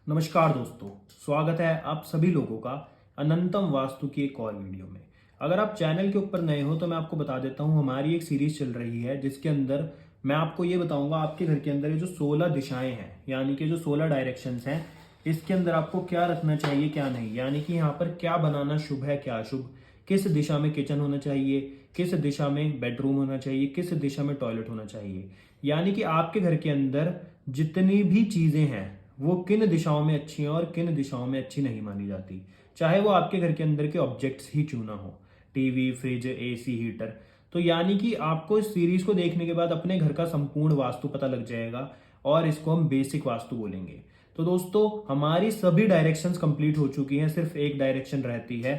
नमस्कार दोस्तों, स्वागत है आप सभी लोगों का अनंतम वास्तु की एक और वीडियो में। अगर आप चैनल के ऊपर नए हो तो मैं आपको बता देता हूँ, हमारी एक सीरीज चल रही है जिसके अंदर मैं आपको ये बताऊंगा आपके घर के अंदर ये जो 16 दिशाएं हैं, यानी कि जो 16 डायरेक्शंस हैं, इसके अंदर आपको क्या रखना चाहिए क्या नहीं, यानी कि यहाँ पर क्या बनाना शुभ है क्या अशुभ, किस दिशा में किचन होना चाहिए, किस दिशा में बेडरूम होना चाहिए, किस दिशा में टॉयलेट होना चाहिए, यानी कि आपके घर के अंदर जितनी भी चीजें हैं वो किन दिशाओं में अच्छी हैं और किन दिशाओं में अच्छी नहीं मानी जाती, चाहे वो आपके घर के अंदर के ऑब्जेक्ट्स ही क्यों ना हो, टीवी, फ्रिज, एसी, हीटर। तो यानी कि आपको इस सीरीज को देखने के बाद अपने घर का संपूर्ण वास्तु पता लग जाएगा और इसको हम बेसिक वास्तु बोलेंगे। तो दोस्तों, हमारी सभी डायरेक्शंस कंप्लीट हो चुकी हैं, सिर्फ एक डायरेक्शन रहती है,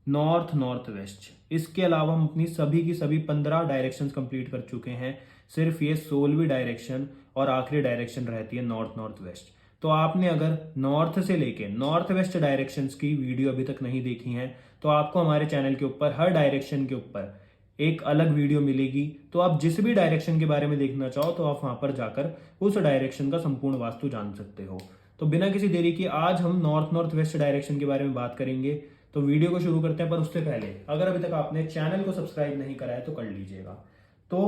नॉर्थ नॉर्थ वेस्ट। इसके अलावा हम अपनी सभी की सभी 15 डायरेक्शंस कंप्लीट कर चुके हैं, सिर्फ ये 16वीं डायरेक्शन और आखिरी डायरेक्शन रहती है नॉर्थ नॉर्थ वेस्ट। तो आपने अगर नॉर्थ से लेके नॉर्थ वेस्ट डायरेक्शंस की वीडियो अभी तक नहीं देखी है तो आपको हमारे चैनल के ऊपर हर डायरेक्शन के ऊपर एक अलग वीडियो मिलेगी। तो आप जिस भी डायरेक्शन के बारे में देखना चाहो तो आप वहां पर जाकर उस डायरेक्शन का संपूर्ण वास्तु जान सकते हो। तो बिना किसी देरी के आज हम नॉर्थ नॉर्थ वेस्ट डायरेक्शन के बारे में बात करेंगे। तो वीडियो को शुरू करते हैं, पर उससे पहले अगर अभी तक आपने चैनल को सब्सक्राइब नहीं करा है तो कर लीजिएगा। तो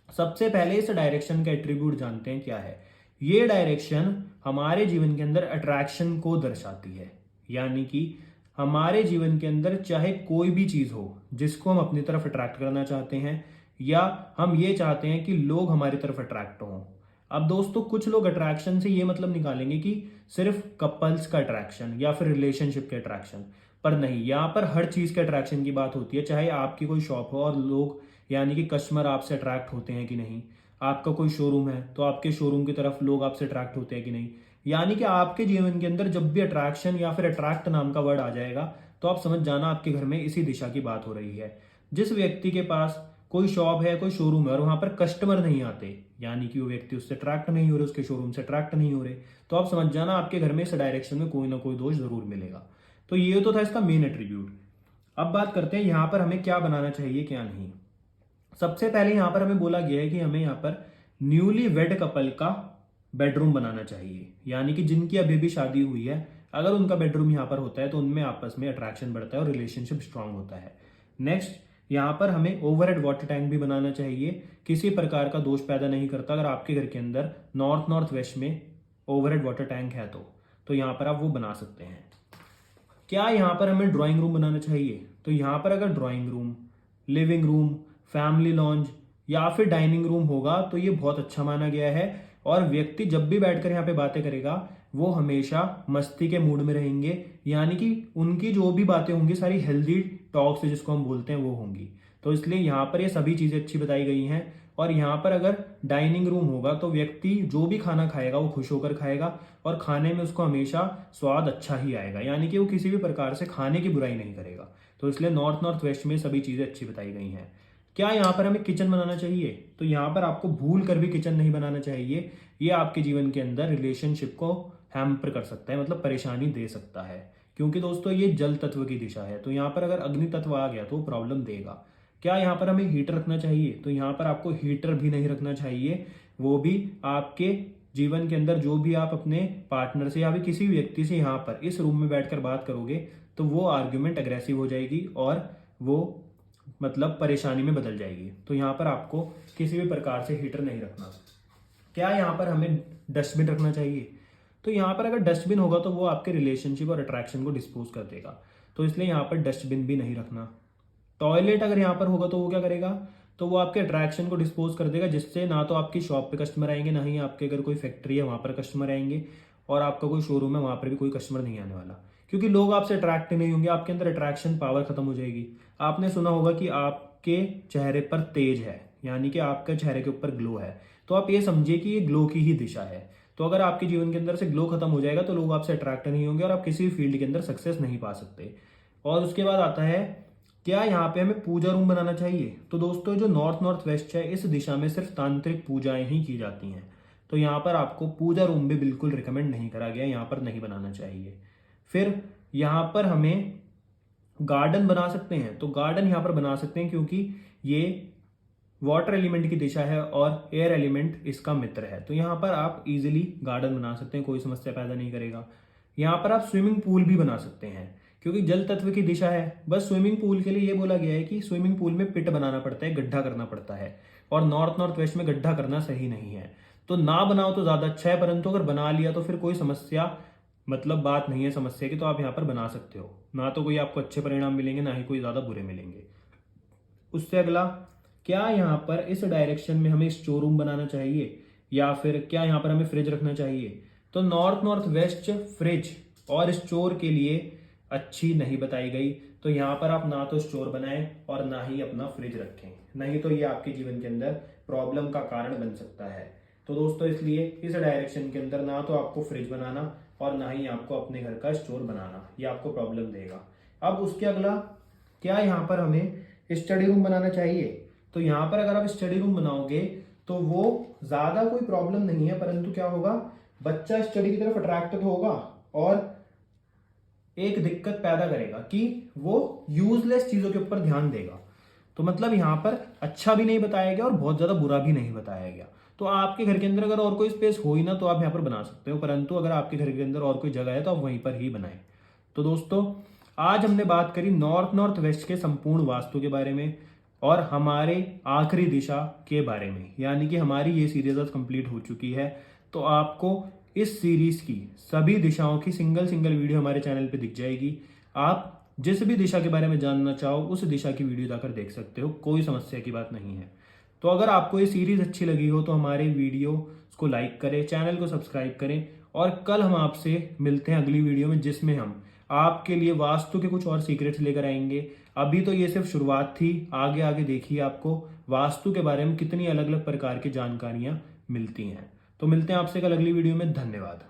सबसे पहले इस डायरेक्शन का एट्रीब्यूट जानते हैं क्या है। ये डायरेक्शन हमारे जीवन के अंदर अट्रैक्शन को दर्शाती है, यानी कि हमारे जीवन के अंदर चाहे कोई भी चीज हो जिसको हम अपनी तरफ अट्रैक्ट करना चाहते हैं या हम ये चाहते हैं कि लोग हमारी तरफ अट्रैक्ट हों। अब दोस्तों, कुछ लोग अट्रैक्शन से ये मतलब निकालेंगे कि सिर्फ कपल्स का अट्रैक्शन या फिर रिलेशनशिप के अट्रैक्शन, पर नहीं, यहाँ पर हर चीज के अट्रैक्शन की बात होती है। चाहे आपकी कोई शॉप हो और लोग यानी कि कस्टमर आपसे अट्रैक्ट होते हैं कि नहीं, आपका कोई शोरूम है तो आपके शोरूम की तरफ लोग आपसे अट्रैक्ट होते हैं कि नहीं, यानी कि आपके जीवन के अंदर जब भी अट्रैक्शन या फिर अट्रैक्ट नाम का वर्ड आ जाएगा तो आप समझ जाना आपके घर में इसी दिशा की बात हो रही है। जिस व्यक्ति के पास कोई शॉप है, कोई शोरूम है और वहां पर कस्टमर नहीं आते, यानी कि वो व्यक्ति उससे अट्रैक्ट नहीं हो रहे, उसके शोरूम से अट्रैक्ट नहीं हो रहे, तो आप समझ जाना आपके घर में इस डायरेक्शन में कोई ना कोई दोष जरूर मिलेगा। तो ये तो था इसका मेन एट्रीब्यूट। अब बात करते हैं यहाँ पर हमें क्या बनाना चाहिए क्या नहीं। सबसे पहले यहां पर हमें बोला गया है कि हमें यहां पर न्यूली वेड कपल का बेडरूम बनाना चाहिए, यानी कि जिनकी अभी भी शादी हुई है, अगर उनका बेडरूम यहां पर होता है तो उनमें आपस में अट्रैक्शन बढ़ता है और रिलेशनशिप स्ट्रांग होता है। नेक्स्ट, यहां पर हमें ओवरहेड वाटर टैंक भी बनाना चाहिए, किसी प्रकार का दोष पैदा नहीं करता। अगर आपके घर के अंदर नॉर्थ नॉर्थ वेस्ट में ओवरहेड वाटर टैंक है तो यहां पर आप वो बना सकते हैं। क्या यहां पर हमें ड्राइंग रूम बनाना चाहिए? तो यहां पर अगर drawing room, living room, family lounge या फिर डाइनिंग रूम होगा तो ये बहुत अच्छा माना गया है और व्यक्ति जब भी बैठकर यहाँ पे बातें करेगा वो हमेशा मस्ती के मूड में रहेंगे, यानी कि उनकी जो भी बातें होंगी सारी हेल्दी टॉक्स जिसको हम बोलते हैं वो होंगी। तो इसलिए यहाँ पर ये सभी चीजें अच्छी बताई गई हैं। और यहाँ पर अगर डाइनिंग रूम होगा तो व्यक्ति जो भी खाना खाएगा वो खुश होकर खाएगा और खाने में उसको हमेशा स्वाद अच्छा ही आएगा, यानी कि वो किसी भी प्रकार से खाने की बुराई नहीं करेगा। तो इसलिए नॉर्थ नॉर्थ वेस्ट में सभी चीजें अच्छी बताई गई हैं। क्या यहाँ पर हमें किचन बनाना चाहिए? तो यहाँ पर आपको भूल कर भी किचन नहीं बनाना चाहिए, ये आपके जीवन के अंदर रिलेशनशिप को हैम्पर कर सकता है, मतलब परेशानी दे सकता है, क्योंकि दोस्तों ये जल तत्व की दिशा है। तो यहाँ पर अगर अग्नि तत्व आ गया तो प्रॉब्लम देगा। क्या यहाँ पर हमें हीटर रखना चाहिए? तो यहाँ पर आपको हीटर भी नहीं रखना चाहिए, वो भी आपके जीवन के अंदर जो भी आप अपने पार्टनर से या भी किसी व्यक्ति से यहाँ पर इस रूम में बैठकर बात करोगे तो वो आर्ग्यूमेंट अग्रेसिव हो जाएगी और वो मतलब परेशानी में बदल जाएगी। तो यहाँ पर आपको किसी भी प्रकार से हीटर नहीं रखना। क्या यहाँ पर हमें डस्टबिन रखना चाहिए? तो यहाँ पर अगर डस्टबिन होगा तो वो आपके रिलेशनशिप और अट्रैक्शन को डिस्पोज कर देगा, तो इसलिए यहाँ पर डस्टबिन भी नहीं रखना। टॉयलेट अगर यहाँ पर होगा तो वो क्या करेगा? तो वो आपके अट्रैक्शन को डिस्पोज कर देगा, जिससे ना तो आपकी शॉप पे कस्टमर आएंगे, ना ही आपके अगर कोई फैक्ट्री है वहां पर कस्टमर आएंगे, और आपका कोई शोरूम है वहां पर भी कोई कस्टमर नहीं आने वाला, क्योंकि लोग आपसे अट्रैक्ट नहीं होंगे, आपके अंदर अट्रैक्शन पावर खत्म हो जाएगी। आपने सुना होगा कि आपके चेहरे पर तेज है, यानी कि आपके चेहरे के ऊपर ग्लो है, तो आप ये समझिए कि ये ग्लो की ही दिशा है। तो अगर आपके जीवन के अंदर से ग्लो खत्म हो जाएगा तो लोग आपसे अट्रैक्ट नहीं होंगे और आप किसी भी फील्ड के अंदर सक्सेस नहीं पा सकते। और उसके बाद आता है, क्या यहाँ पे हमें पूजा रूम बनाना चाहिए? तो दोस्तों, जो नॉर्थ नॉर्थ वेस्ट है इस दिशा में सिर्फ तांत्रिक पूजाएं ही की जाती हैं, तो यहाँ पर आपको पूजा रूम भी बिल्कुल रिकमेंड नहीं करा गया, यहाँ पर नहीं बनाना चाहिए। फिर यहाँ पर हमें गार्डन बना सकते हैं, तो गार्डन यहाँ पर बना सकते हैं क्योंकि ये वाटर एलिमेंट की दिशा है और एयर एलिमेंट इसका मित्र है। तो यहाँ पर आप इजीली गार्डन बना सकते हैं, कोई समस्या पैदा नहीं करेगा। यहाँ पर आप स्विमिंग पूल भी बना सकते हैं क्योंकि जल तत्व की दिशा है। बस स्विमिंग पूल के लिए ये बोला गया है कि स्विमिंग पूल में पिट बनाना पड़ता है, गड्ढा करना पड़ता है, और नॉर्थ नॉर्थ वेस्ट में गड्ढा करना सही नहीं है। तो ना बनाओ तो ज्यादा अच्छा है, परंतु अगर बना लिया तो फिर कोई समस्या मतलब बात नहीं है समस्या की, तो आप यहाँ पर बना सकते हो। ना तो कोई आपको अच्छे परिणाम मिलेंगे, ना ही कोई ज्यादा बुरे मिलेंगे। उससे अगला, क्या यहाँ पर इस डायरेक्शन में हमें स्टोर रूम बनाना चाहिए या फिर क्या यहाँ पर हमें फ्रिज रखना चाहिए? तो नॉर्थ नॉर्थ वेस्ट फ्रिज और स्टोर के लिए अच्छी नहीं बताई गई। तो यहाँ पर आप ना तो स्टोर बनाएं और ना ही अपना फ्रिज रखें, नहीं तो ये आपके जीवन के अंदर प्रॉब्लम का कारण बन सकता है। तो दोस्तों इसलिए इस डायरेक्शन के अंदर ना तो आपको फ्रिज बनाना और ना ही आपको अपने घर का स्टोर बनाना, ये आपको प्रॉब्लम देगा। अब उसके अगला, क्या यहाँ पर हमें स्टडी रूम बनाना चाहिए? तो यहाँ पर अगर आप स्टडी रूम बनाओगे तो वो ज्यादा कोई प्रॉब्लम नहीं है, परंतु क्या होगा, बच्चा स्टडी की तरफ अट्रैक्टेड होगा और एक दिक्कत पैदा करेगा कि वो यूजलेस चीजों के ऊपर ध्यान देगा। तो मतलब यहाँ पर अच्छा भी नहीं बताया गया और बहुत ज्यादा बुरा भी नहीं बताया गया। तो आपके घर के अंदर अगर और कोई स्पेस हो ही ना तो आप यहाँ पर बना सकते हो, परंतु अगर आपके घर के अंदर और कोई जगह है तो आप वहीं पर ही बनाएं। तो दोस्तों आज हमने बात करी नॉर्थ नॉर्थ वेस्ट के संपूर्ण वास्तु के बारे में और हमारे आखिरी दिशा के बारे में, यानी कि हमारी ये सीरीज आज कंप्लीट हो चुकी है। तो आपको इस सीरीज की सभी दिशाओं की सिंगल सिंगल वीडियो हमारे चैनल पे दिख जाएगी। आप जिस भी दिशा के बारे में जानना चाहो उस दिशा की वीडियो जाकर देख सकते हो, कोई समस्या की बात नहीं है। तो अगर आपको ये सीरीज अच्छी लगी हो तो हमारे वीडियो को लाइक करें, चैनल को सब्सक्राइब करें, और कल हम आपसे मिलते हैं अगली वीडियो में, जिसमें हम आपके लिए वास्तु के कुछ और सीक्रेट्स लेकर आएंगे। अभी तो ये सिर्फ शुरुआत थी, आगे आगे देखिए आपको वास्तु के बारे में कितनी अलग अलग प्रकार की जानकारियां मिलती हैं। तो मिलते हैं आपसे कल अगली वीडियो में। धन्यवाद।